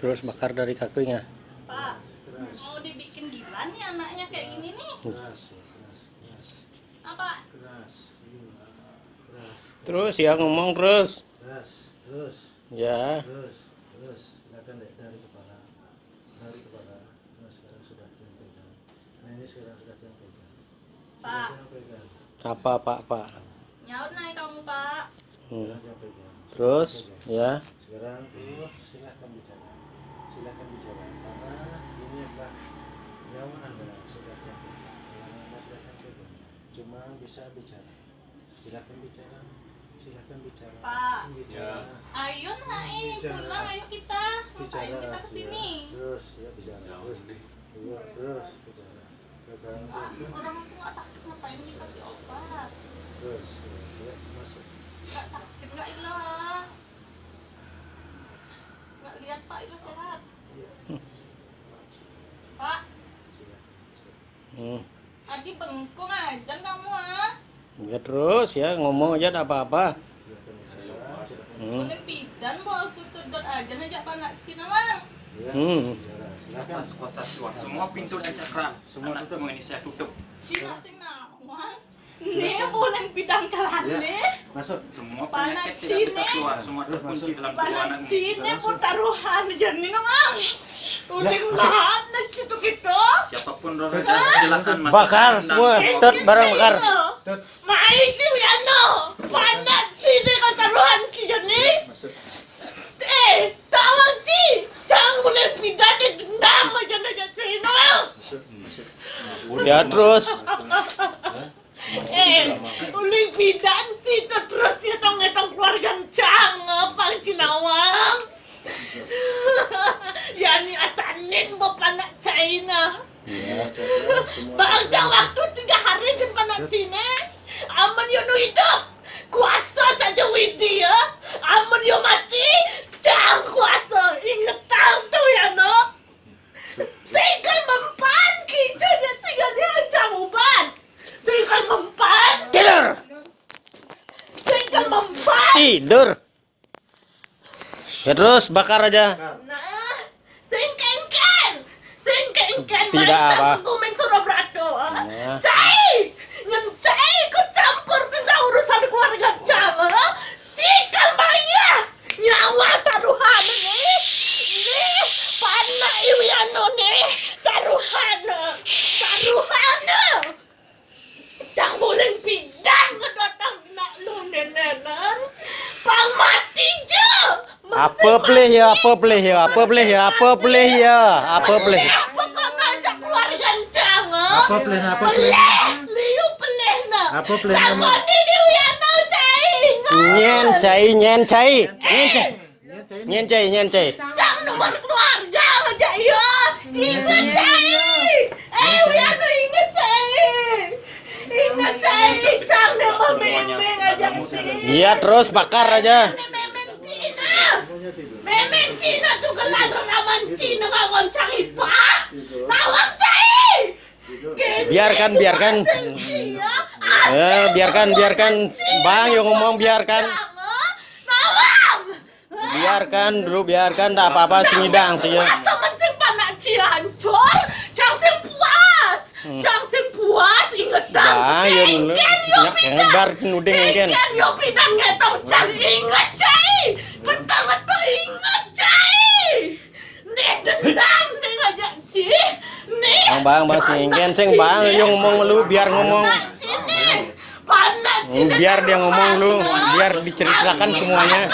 Terus bakar dari kakinya. Pak, mau dibikin gila nih anaknya kayak gini nih. Apa? Terus ya ngomong terus. Terus. Ya. Terus. Silakan dari kepala. Nah, sekarang sudah yang pegang. Nah, ini sekarang sudah yang pegang. Pak, Pak. nyaut naik kamu Pak. Yang pegang. Terus ya. Sekarang silakan bicara. Karena ini adalah nyawa Anda sudah yang pegang. Anda sudah yang pegang. Cuma bisa bicara. Silakan bicara. Pak. Bicara. Ayo naik, pulang ayo kita. Ngapain kita kesini? Terus ya bicara. Terus bicara. Pegang. Pak, orang itu nggak sakit ngapain dikasih obat? Terus ya masuk. Nggak sakit nggak ilah. Nggak lihat Pak ilah sehat. Pak, tadi bengkung aja kamu ah. Ya terus ya ngomong aja tak apa-apa. Boleh bidan bawa aku tudot aja ngajak panak Cina bang. Silakan. Kuasa semua pintu dan cakra semua tutup ini saya tutup. Cina sing nawan. Nih boleh bidang kalane. Masuk. Semua Panak penyakit tidak bisa Cina. keluar, semua terkunci dalam tubuh Panak anakmu. Cina pun taruhan jadi namang. Uling banget nak situ gitu. Siapapun orang silakan masuk. Bakar Dan semua. Tut barang bakar. Mai ci wiano. Panak Cina kan taruhan ci jadi. Masuk. Tawang ci. Jangan boleh bidang dendam aja nak Cina. Masuk. Ya terus. Uling bidang ci terus ngetong keluarga cang pang Cinawang. Yani asanin mau panak China. Bang jang waktu 3 hari di panak Cina. Aman yo no hidup. Kuasa saja Widi ya. Aman yo mati. Jang kuasa. Ingat tahu tuh ya no. Singgal mempan kita ya singgal lihat jang uban. Singgal mempan. Tidur. Singgal mempan. Tidur. Ya terus bakar aja. Nah, singkengken. Tidak apa. Aku main Surabrato. Ya. Cai, ngencai ku campur tentang urusan keluarga Cang. Cikal Maya, nyawa taruhan nih. Nih, panah iwiano nih. Taruhan. Cang bulan bidang kedatang nak lu nenenan. Pang mati je. Apa pleh ya? Apa kau ngajak keluarga Cang? Apa plan? Liu peleh na. Apa plan? Takoni di wiano cai. Nyen cai. Cang nomor keluarga ngajak ya. Ingat cai. Wiano ingat cai. Cang dia mememeng ngajak sih. Iya terus bakar aja. Memeng Cina tuh gelar raman Cina bangun Cang ipah. Nawang cai. Biarkan. Biarkan. Bang yang ngomong biarkan. Nawang. Biarkan tak apa-apa singidang sih ya. Puas temen sing panak ciancur. Cang sing puas. Inget dong. Bang yang nyak ngebar nuding engken. Engken yo pidan ngetong Cang. Inget cai. Betul inget cai. Nih dendam nih ngajak sih. Nih. Bang sing bang yang ngomong lu biar ngomong. Panak Cina. Biar dia ngomong lu, biar diceritakan semuanya.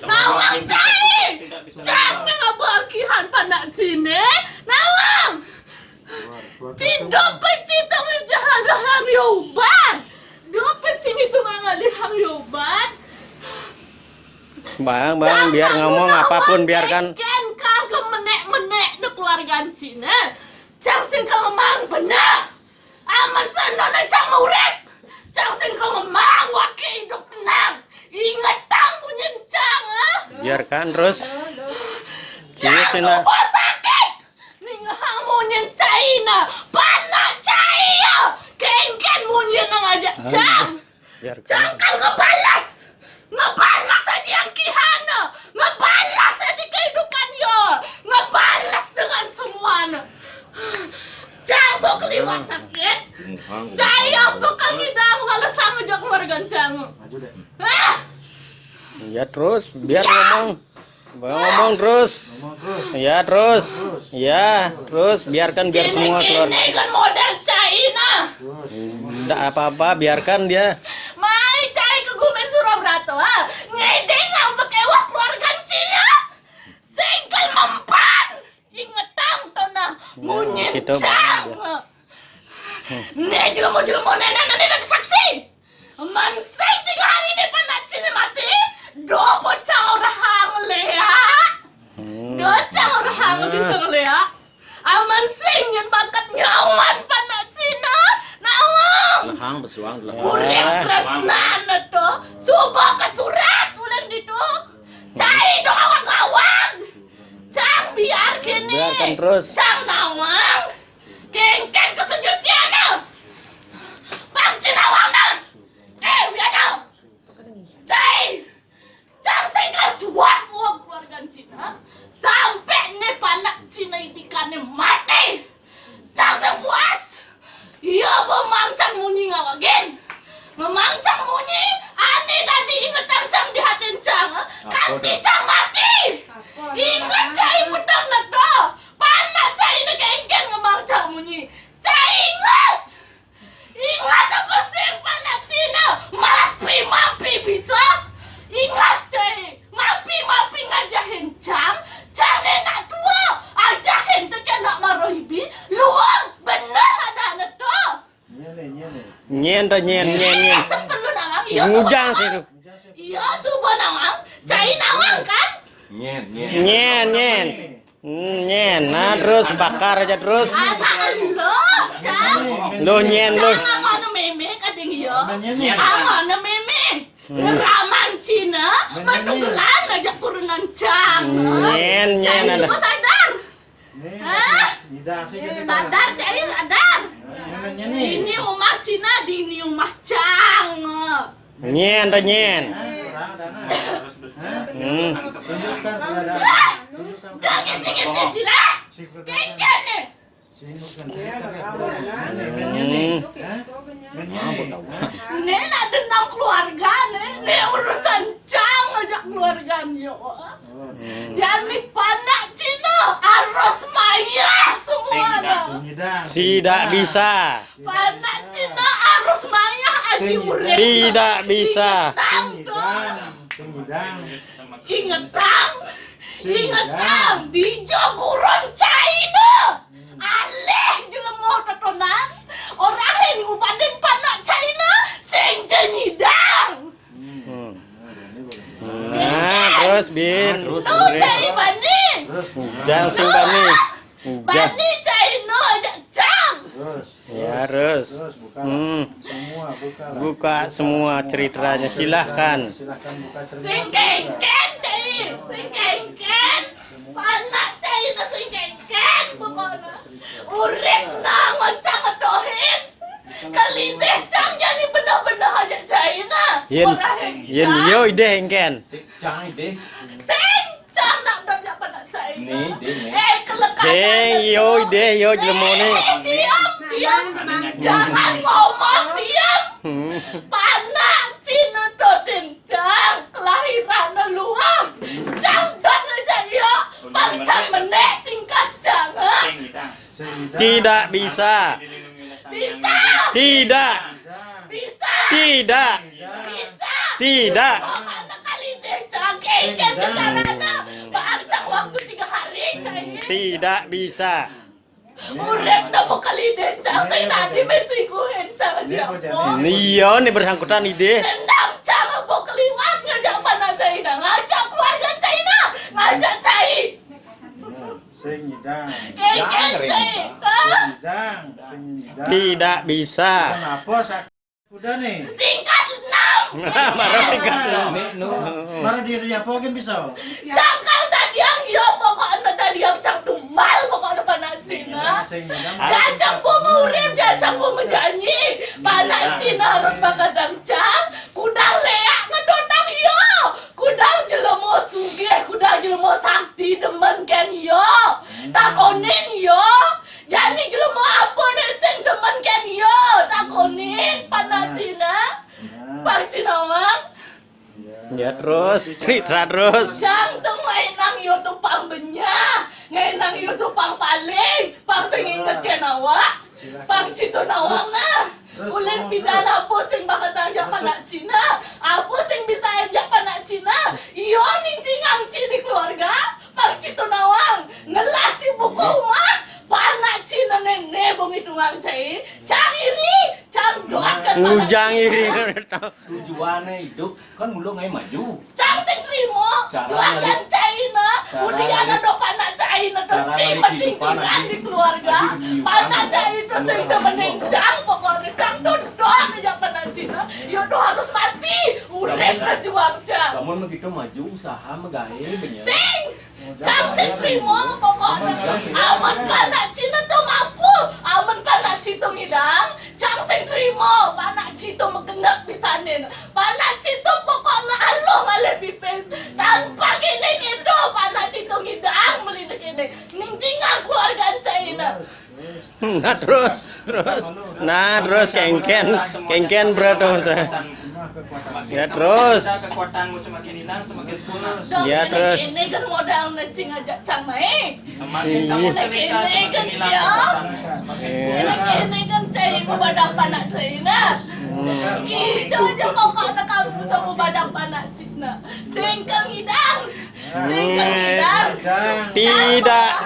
Nawang cai. Jangan ngebagihan panak sini. Nawang. Dompet cinta menjahalahang yobat. Dompet sini tuh mengalihang yobat. Bang biar ngomong apapun biarkan. Kan kagak menek ne keluarga Cina. Cang sing kelemang benar. Aman sanona cang urip. Cang sing kelemang wakil hidup tenang. Ingat tangguhin Cang. Biarkan terus. Cang Cina. semua sakit. Ninghang munyin China. Panak China. Ken munyin ngajak Cang. Biarkan. Cang ngebalas aja yang kihana. Ngebalas aja kehidupan bawa keliwat sakit. Cai apa kami dah kalau sama jak keluarga cang. Maju deh. Ah, Ya terus, biar ngomong. Ngomong terus. Ngomong terus. Ya terus. Ya, terus biarkan biar semua keluar. Ini kan model cai nah. Terus. Enggak apa-apa, biarkan dia. Mai cai ke Gumen Surabrato ah. Ngede ngau bekewah keluarga Cina. Singkel mempan. Ingetang tanah munyin gitu, cang. Nih jelmo-jelmo nenek saksi. Mansing 3 hari ini panak Cina mati. Do bocah orang lea. Do cang orang bisa lea. Aman sing yang bakat nyawan panak Cina. Nawang. Lahang bersuang Urip tresnan to. Subuh ke surat ulang ditu. Cai do awang-awang. Cang biar gini. Biarkan terus. Cang nawang. Kengken kesujutiana. Bang Cinawang dah. Biar dah. Cai. Cang singkat suat buat keluarga Cina. Sampai ne panak Cina itikane mati. Cang sepuas. Iya memangcang munyi ngawagen. Memangcang munyi. Ane tadi inget cang di hati cang. Kanti cang mati. Ingat cai pedang nak do. Panak cai ne kengken memangcang munyi. Cai ingat. Ingat apa sih panak Cina. Mapi bisa. Ingat cai. Mapi ngajahin cang. Cang nak tua. Ajahin tekan nak marohibi. Luang bener ada anak do. Nyene. Nyen. Sepelu nawang. Iya Ngujang sih itu. Iya subuh nawang. Cai nawang kan. Nyen. Nah, terus bakar aja terus. Anak lo, cang. Lo nyen lo. Cang ana meme kadang iya. Nyene. Ana meme. Ngeraman Cina, manunggelan aja kurunan cang. Nyen Cai ada. semua sadar. Nih. Hah? Nida sih jadi. Sadar, cai sadar. Nyene. Ini rumah Cina, di ini rumah cang. Nyen. Kurang dana. Tunjukkan keberadaan. Tunjukkan Dah ngisi Cina. si keberadaan. Kengken nih. Tunjukkan keberadaan. Nyene. Hah? Nyene. Nih nak dendam keluarga nih urusan cang aja keluarga yo. Jangan panak Cina, harus maya semua dah. Nyidang. Tidak bisa. Panak Cina harus maya aji urip. Tidak bisa. Nyidang. Ingat tang, di Jogurun China. Aleh jelemo totonan. Orang yang ngubatin panak China sing jenyidang. Nah, terus Bin. No cai bani. Jangan sing bani. Bani China aja cang. Terus. Ya, terus. Buka. Semua buka. Buka semua ceritanya, silahkan. Silahkan buka cerita. Sing kengken cai, sing kengken. Panak China sing kengken pokoknya. Urip nang cang ngedohin. Kali deh cang jadi benar-benar aja China. Yen yo ide engken. Sing cang nak belajar panak China. Nih. Kelekasan. Sing yo ide yo jelemone. Diam. Jangan ngomong diam. Panak Cina doden cang kelahiran luang. Cang dot aja yo. Pancang menek tingkat cang. Tidak bisa. Bisa. Tidak. Bisa. Tidak. Bisa. Tidak. Anak kali deh cang kengken carana. Pancang waktu 3 hari cang. Tidak bisa. Urep namo kali deh cang. Saya tadi mesikuin cang dia. Iya nih bersangkutan ide. Dendam cang mau keliwat ngajak panak China. Ngajak keluarga China. Ngajak cai. Sing nyidang. Kengken cai. Nyidang. Sing nyidang. Tidak bisa. Kenapa sak? Udah nih. Tingkat 6. Marah tingkat. Marah diri apa kan bisa? Cangkal dadiang yo pokoknya dadiang cang dumal pokoknya panak Cina. Sing nyidang. Jajang pemurip, jajang pemenjanyi. Panak Cina harus bakadang cang. Kudang leak ngedondang yo. Kudang jelemo sugih, kudang jelemo sakti demen ken yo. Takonin yo. Jadi jelemo apa nih Cinawang. Ya terus, cerita terus. Jantung mainang YouTube pambenya, ngainang YouTube pang paling, pang singin ke nawak, pang cito nawang na. Ulen pidana po sing bakatang japan nak Cina, apa sing bisa japan nak Cina, iyo ninting ang cini keluarga, pang cito nawang, ngelah cibuko rumah, panak Cina nene bong itu ang cai, cang iri, cang doakan Ngujang iri. Tujuannya hidup kan mulu ngai maju. Cang sing trimo, Cara doakan China, uliana do panak China do cima tingtingan di keluarga, panak China itu sing do menenjang pokoknya cang do doang aja panak Cina, yo do harus mati, urep berjuang cang. Namun begitu maju usaha megawe bener. Sing, cang sing trimo pokoknya, aman panak Cina do mampu, aman panak Cito ngidang, cang sing trimo, panak Cito megenggak pisanin, panak Cito pokoknya aloh ngale pipes, tanpa gini gitu, panak Cito ngidang melidik ini, nintingan keluarga China. Nah terus. Nah terus kengken bro. Ya terus. Kekuatanmu semakin hilang, semakin punah. Ya, terus. Ini kan modal ngecing aja cang mai. Semakin kamu cerita, semakin hilang kekuatanmu. Ini kan cai badak panak China. Kijau aja pokoknya kamu temu badak panak Cina. Singkang hidang. Singkang hidang. Tidak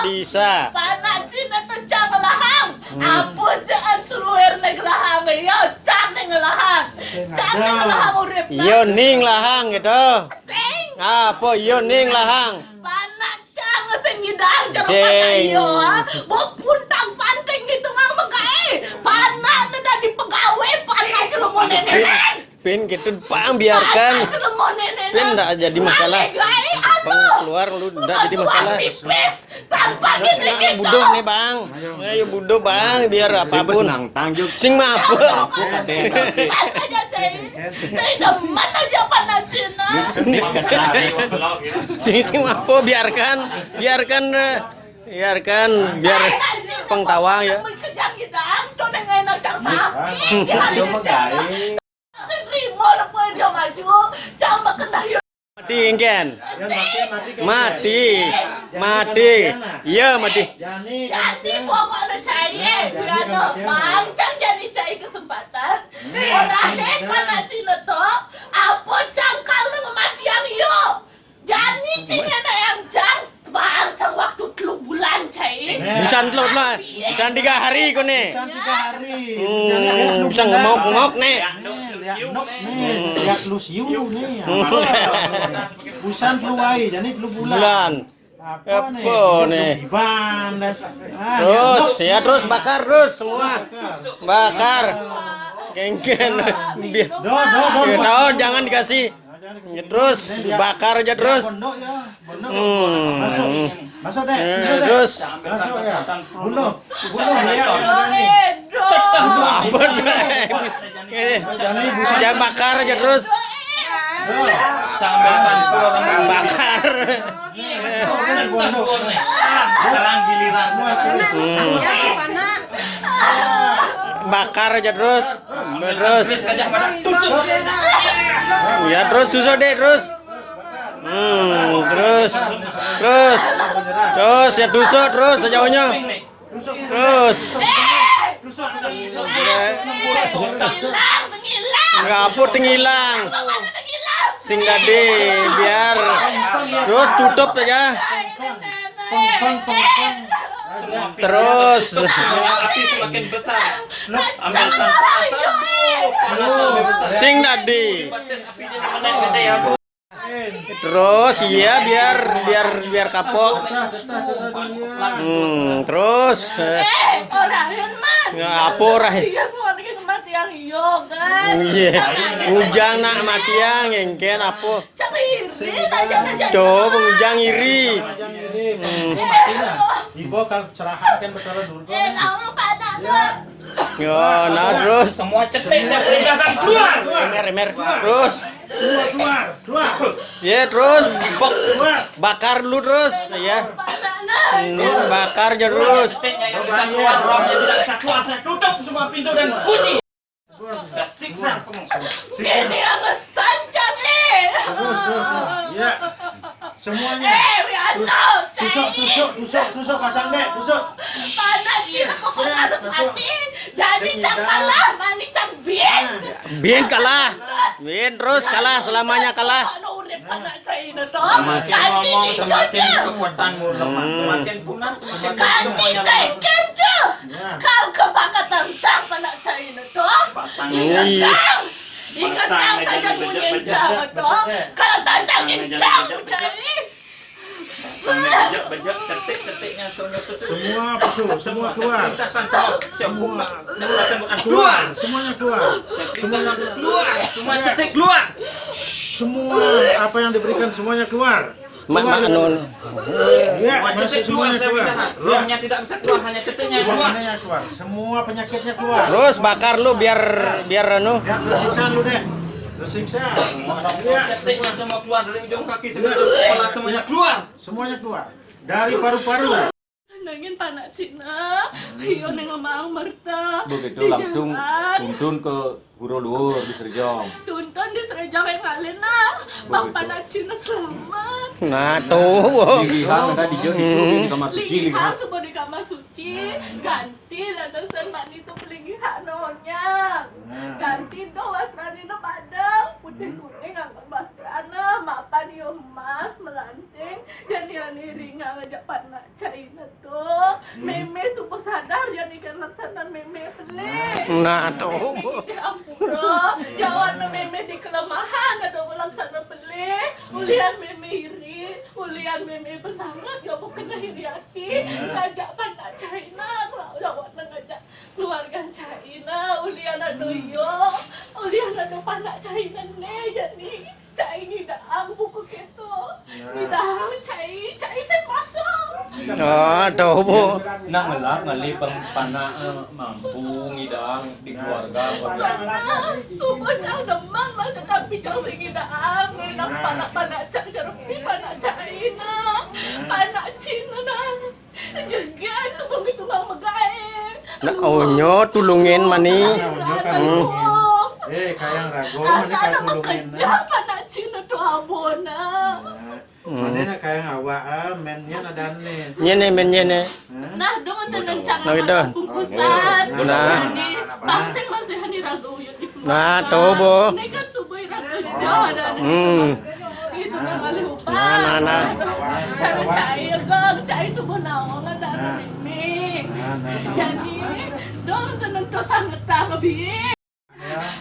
bisa. Panak Cina tuh cang lahang. Apa jangan suruher negelahang ya. Cang negelahang. Cang negelahang urip. Yo ning lahang gitu. Sing. Apa yo ning lahang? Panak cang sing hidang jangan Sing. pakai yo ah. Puntang panting gitu ngang megae. Panak neda di pegawai panak celemo neneng. Pin gitu pang biarkan. Panak celemo neneng. Pin enggak jadi masalah. Gae Bang keluar lu enggak jadi masalah. Pipis tanpa gini gitu. Buduh nih bang. Ayo buduh bang biar apapun. Sing mah apa? Aja saya demen aja panak Cina. Sing mah apa biarkan biar pengtawang ya. Kejang kita, tuh dengan nocang sapi. Dia megawe. Sing trimo lepo dia maju, cang kena yo. Mati ingken. Mati. Iya mati. Jadi pokoknya cai, biar bang, cang jadi cai kesempatan. Orang panak Cina toh, apa cangkal dengan matian yo. Jadi cina yang cang, bang cang waktu 3 bulan cai. Bisa telur lah. Bisa 3 hari kau nih. Bisa ngomong nih. Lihat lu siu nih. Busan fluai jadi 3 Bulan. Apa nih? Terus bakar terus semua. Bakar. Kengken. Tahu jangan dikasih. Ya, terus bakar aja terus. Masuk deh. Terus Masuk ya. Bunuh ya. apa nih? Jangan bakar aja terus. Sambil bantu orang Bakar. Sekarang giliran Bakar aja terus. Terus. Gajah pada tusuk. Ya terus tusuk deh terus. Terus ya tusuk terus sejauhnya. Terus. Enggak apa tenghilang. Sing tadi biar terus tutup aja. Terus Api semakin besar. Ambil sing tadi. Apinya ya. Terus iya biar kapok. Terus Orang man. ya apa ora. Dia mau lagi kematian yo kan. Iya. Ujang nak matiang engken apa? Cengiri saja aja. Coba ujang iri. Ibu kan cerahan kan betul dulu. Kamu panas tuh. Yo, nah terus Semua cetek saya perintahkan keluar. emer. Terus Keluar. ya terus bakar dulu terus ya. Bakar aja terus. Ceteknya yang bisa keluar, orangnya tidak bisa keluar. Saya tutup semua pintu dan kunci. Saya siksa Kini ang sancang Terus. Ya. Semuanya. Rihanna, Tusuk kasang dek, tusuk. panas sila ko kung harus mati. Jadi cang kalah, mani cang bien. Bien kalah. Bien terus kalah, selamanya kalah. Ano urip panak sa ino to? Semakin Ganti ngomong, ni semakin Jojo. kekuatanmu lemah. Semakin punah, semakin Ganti semuanya kay lemah. Kenjo. Ya. Kal kebakatan cang panak sa ino to. Pasang Iya. Ingat cang saja punya cang to. Kalau tanjangin cang cari. Bejak, cetik-cetiknya semuanya tutup. Semua pesu, semua keluar. Perintahkan semua. Keluar, semuanya keluar. Semuanya Keluar. Semua cetik keluar. Semua apa yang diberikan semuanya keluar. Mak anu. Ya, Semua masuk cetik keluar. semuanya Saya keluar. minta. Rohnya tidak bisa keluar, hanya cetiknya yang keluar. Semuanya keluar. Semua penyakitnya keluar. Terus bakar lu biar anu. Ya, tersiksa lu deh. Tersiksa. Ya, Cetiknya semua keluar dari ujung kaki sampai ujung kepala, semuanya keluar. semuanya keluar. Dari paru-paru. Nangin panak Cina. Iyo neng mau merta. Begitu langsung tuntun ke Guru Luhur di Serjong. Tuntun di Serjong yang kalian nah. Bang panak Cina selamat. Nah, tuh. Lihat ada di di kamar suci Lihat lihat. semua di kamar suci. Ganti lantasan mandi itu pelihat nonya. Ganti do wasrani no padang. Putih kuning angkat basrana. Mapan yo emas melanting. Jadi yang ringan ngajak panak China tuh. Meme subuh sadar jadi kan laksanan meme pelik. Nah, tuh. Ya ampura, jawab na meme di kelemahan ada laksana pelik. Ulian meme iri, ulian meme besangat ya bukan iri hati. Ngajak panak China, jawab na ngajak keluarga China. Ulian ado yo, ulian ado panak China ne jadi. Cai ni dah ambu ko keto. Ni dah cai sepasang. Oh, tuh, Bu. Nak ngelak ngali pana mampu ngidang di keluarga. Subuh cang demam masa tapi cang singi dah ngenam panak cang cerupi panak China. Panak Cina nah. Juga subuh gitu bang megai. Nah, onyo tulungin mani. Kayang rago, Asal mana kaya nama tulungin kerja panak Cina tu abona. Mana kayang awak, mennya ada nih. Nyene. Nah, dong tenan cang Nah, gitu. bungkusan. Nah. Jadi bangseng masih hani ragu yuk di keluarga. Nah, tuh, Bu. Ini kan subuh ragu jauh dari itu nang kali upah. Nah. Cara cair kong, cair subuh nawang ada ini. Jadi dong tenan tu sangat tak bi.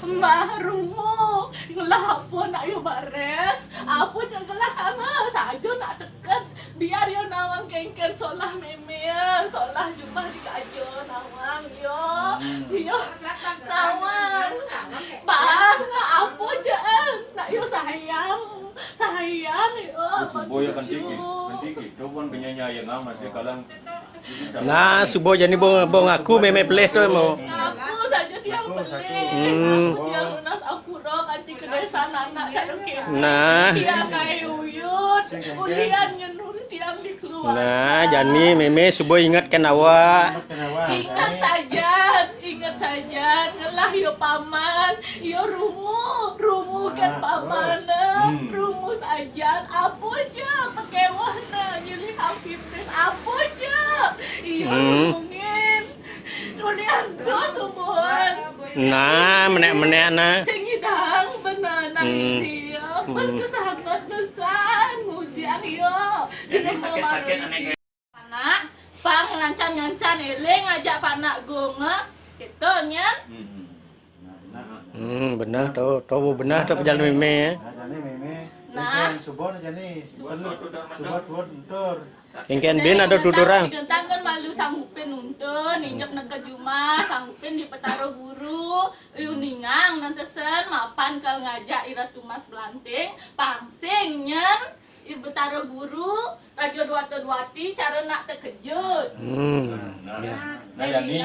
Mahrumu ngelapon ayo bares. Apa jagalah kamu saja nak dekat. Biar yo nawang kengken solah meme, solah jumpa di kajo nawang yo. Yo nawang. Bang, apa je? Nak yo sayang yo. Boya kan tinggi itu pun penyanyi yang masih kalang. Nah, subuh jadi bo ngaku meme peleh tuh mau. Aku saja tiang beli. Aku tiang lunas aku dong anti ke desa anak cadang kene. Nah. Tiang kayak uyut, ulian nyenur tiang di keluar. Nah, jadi meme subuh ingatkan awak. Ingat saja, ngelah yo paman, yo rumu kan paman, rumu saja, apa aja pakai warna, jadi hampir apa aja, iyo rumungin, tulian do sumbuhan. Nah, menek nah. Cengidang benana dia, pas kesangat nesan ngujian yo, jadi Sakit-sakit aneh. anak, pang ngancan eleng ngajak panak gonga, gitu nyan. Benar tuh benar tuh jalan meme. Jadi meme, Nah. subuh jadi subuh tur. Kengken bin ada tudurang. Tentang kan malu sanggupin nuntun, injak nega juma, sanggupin di petaro guru, uningang nantesen mapan kal ngajak ira tumas belanting, pangsing nyen, betaro guru, rajo duati cara nak terkejut. Nah, jadi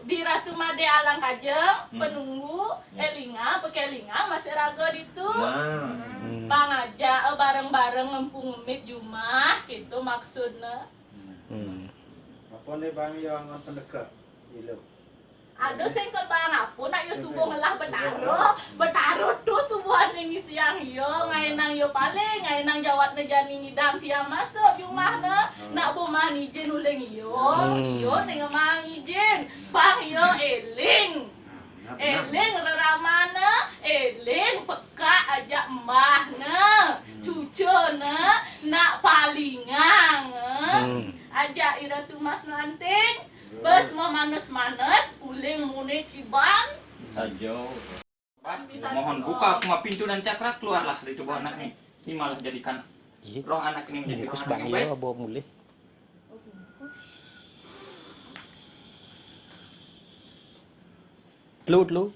Di Ratu Made Alang Kajeng, penunggu, elinga, pakai elinga masih raga itu. Bang aja bareng-bareng ngempung ngemit Jumah, gitu maksudnya. Apa nih bang yang pendekat? Aduh sing ke bang aku nak yo subuh ngelah betaro tuh ngejani ngidang tiang masuk rumah nak bomah ni jen uleng yo neng mang jen bang yo eling reramana eling peka ajak mbah cucu nak palingang ajak ira tu mas nanting bes mau manes uling mune ciban saja. Mohon buka semua pintu dan cakra, keluarlah dari tubuh anak ini. Ini malah jadikan roh anak ini menjadi roh anak yang baik. bawa mulih. Lu.